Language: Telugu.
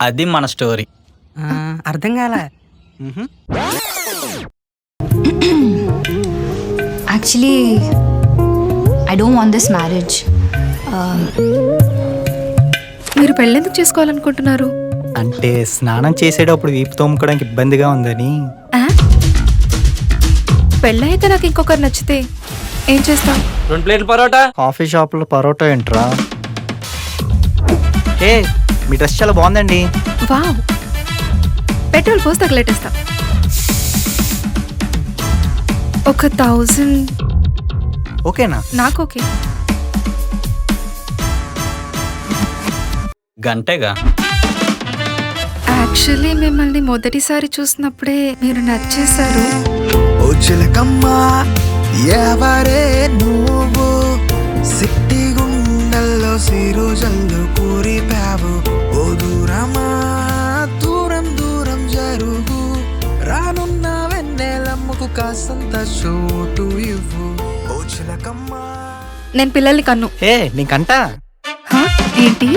అది మన స్టోరీ. అర్థం కాల. Actually I don't want this marriage. మీరు పెళ్ళెందుకు చేసుకోవాలనుకుంటున్నారు? అంటే స్నానం చేసేటప్పుడు వీపు తోముకోవడానికి ఇబ్బందిగా ఉందని. పెళ్ళైతే నాకు ఇంకొకరు నచ్చితే ఏం చేస్తావు? 2 ప్లేట్లు పరోటా. కాఫీ షాప్లో పరోటా ఏంట్రా? ఏ మీ డ్రెస్ చాలా బాగుందండి. వావ్, పెట్రోల్ పోసి తగలెట్టేస్తా. 1000 ఓకేనా? నాకు ఓకే. గంటేగా. యాక్చువల్లీ మిమ్మల్ని మొదటిసారి చూసినప్పుడే మీరు నచ్చేశారు. ఓ చిలకమ్మ ఎవరే నువ్వు, సిట్టి గుండెల్లో సిరుజల్లు కూరిపావు. ఓ దూరమా దూరం దూరం జరుగు, రానున్న వెన్నెలమ్మకు కాసంత చోటు ఇవ్వు. ఓ చిలకమ్మ. నేను పిల్లల్ని కన్ను. ఏ నీకంట ఏంటి?